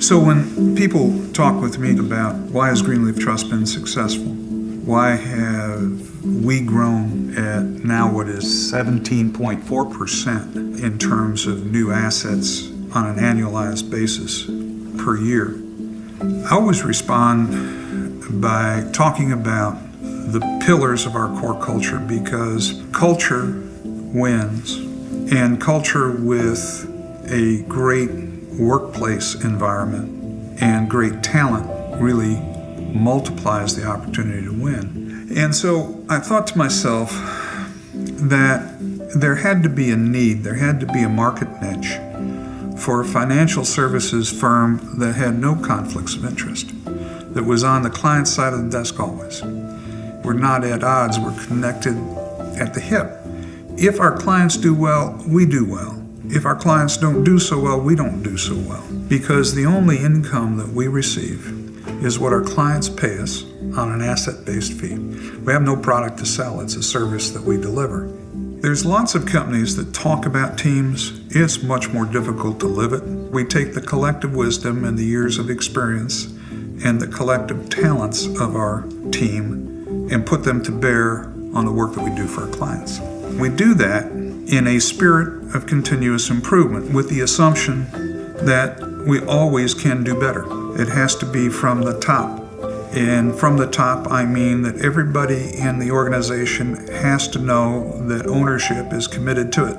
So when people talk with me about why has Greenleaf Trust been successful, why have we grown at now what is 17.4% in terms of new assets on an annualized basis per year, I always respond by talking about the pillars of our core culture, because culture wins, and culture with a great workplace environment and great talent really multiplies the opportunity to win. And so I thought to myself that there had to be a need, there had to be a market niche for a financial services firm that had no conflicts of interest, that was on the client side of the desk always. We're not at odds, we're connected at the hip. If our clients do well, we do well. If our clients don't do so well, we don't do so well. Because the only income that we receive is what our clients pay us on an asset-based fee. We have no product to sell, it's a service that we deliver. There's lots of companies that talk about teams. It's much more difficult to live it. We take the collective wisdom and the years of experience and the collective talents of our team and put them to bear on the work that we do for our clients. We do that in a spirit of continuous improvement with the assumption that we always can do better. It has to be from the top. And from the top, I mean that everybody in the organization has to know that ownership is committed to it.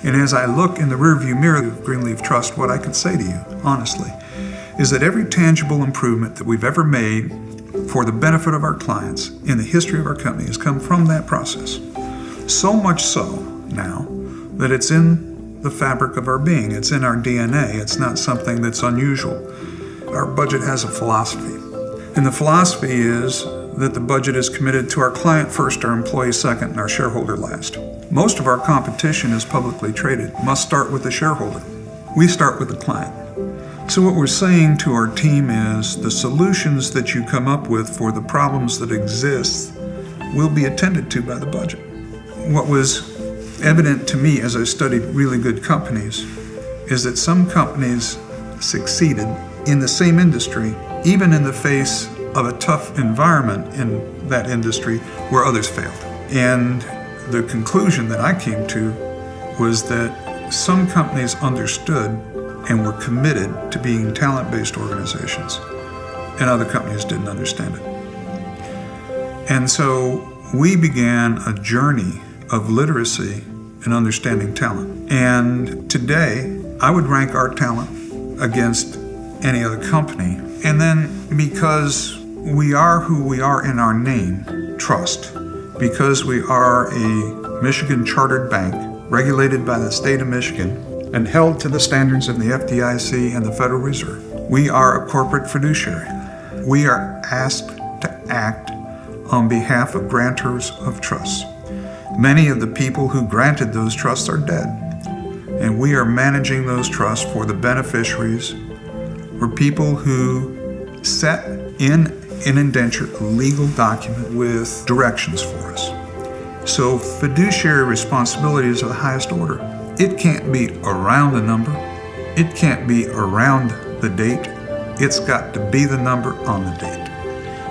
And as I look in the rearview mirror of Greenleaf Trust, what I can say to you, honestly, is that every tangible improvement that we've ever made for the benefit of our clients in the history of our company has come from that process. So much so now that it's in the fabric of our being. It's in our DNA. It's not something that's unusual. Our budget has a philosophy. And the philosophy is that the budget is committed to our client first, our employee second, and our shareholder last. Most of our competition is publicly traded. Must start with the shareholder. We start with the client. So what we're saying to our team is the solutions that you come up with for the problems that exist will be attended to by the budget. What was evident to me as I studied really good companies is that some companies succeeded in the same industry, even in the face of a tough environment in that industry where others failed. And the conclusion that I came to was that some companies understood and were committed to being talent-based organizations, and other companies didn't understand it. And so we began a journey of literacy and understanding talent. And today, I would rank our talent against any other company. And then because we are who we are in our name, trust, because we are a Michigan chartered bank regulated by the state of Michigan and held to the standards of the FDIC and the Federal Reserve, we are a corporate fiduciary. We are asked to act on behalf of grantors of trusts. Many of the people who granted those trusts are dead, and we are managing those trusts for the beneficiaries, for people who set in an indenture a legal document with directions for us. So fiduciary responsibility is of the highest order. It can't be around the number. It can't be around the date. It's got to be the number on the date.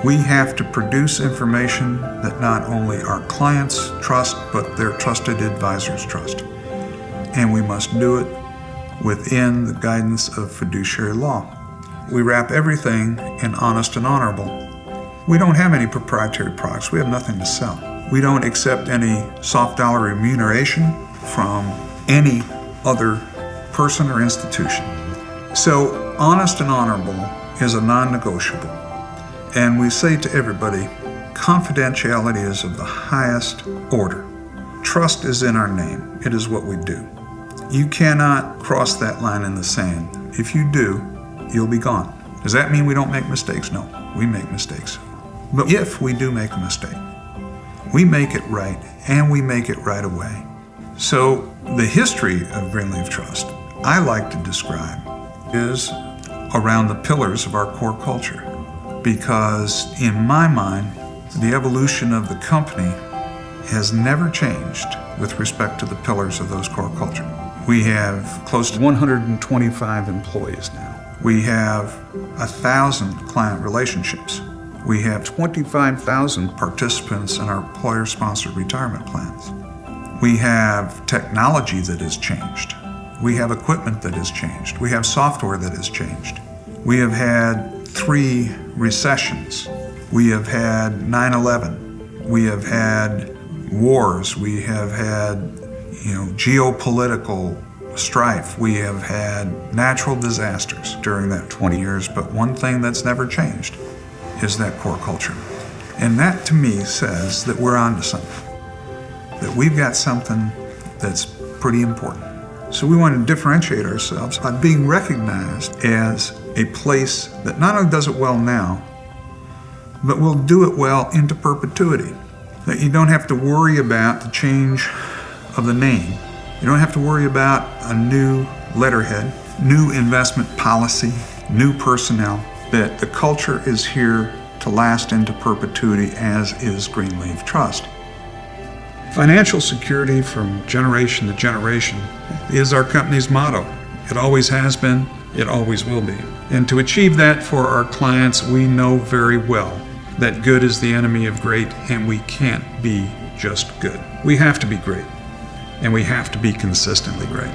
We have to produce information that not only our clients trust, but their trusted advisors trust. And we must do it within the guidance of fiduciary law. We wrap everything in honest and honorable. We don't have any proprietary products. We have nothing to sell. We don't accept any soft dollar remuneration from any other person or institution. So honest and honorable is a non-negotiable. And we say to everybody, confidentiality is of the highest order. Trust is in our name. It is what we do. You cannot cross that line in the sand. If you do, you'll be gone. Does that mean we don't make mistakes? No, we make mistakes. But if we do make a mistake, we make it right, and we make it right away. So the history of Greenleaf Trust, I like to describe, is around the pillars of our core culture. Because in my mind, the evolution of the company has never changed with respect to the pillars of those core culture. We have close to 125 employees now. We have 1,000 client relationships. We have 25,000 participants in our employer-sponsored retirement plans. We have technology that has changed. We have equipment that has changed. We have software that has changed. We have had 3 recessions. We have had 9/11. We have had wars. We have had, geopolitical strife. We have had natural disasters during that 20 years. But one thing that's never changed is that core culture. And that to me says that we're onto something, that we've got something that's pretty important. So we want to differentiate ourselves by being recognized as a place that not only does it well now, but will do it well into perpetuity. That you don't have to worry about the change of the name. You don't have to worry about a new letterhead, new investment policy, new personnel. That the culture is here to last into perpetuity, as is Greenleaf Trust. Financial security from generation to generation is our company's motto. It always has been, it always will be. And to achieve that for our clients, we know very well that good is the enemy of great, and we can't be just good. We have to be great, and we have to be consistently great.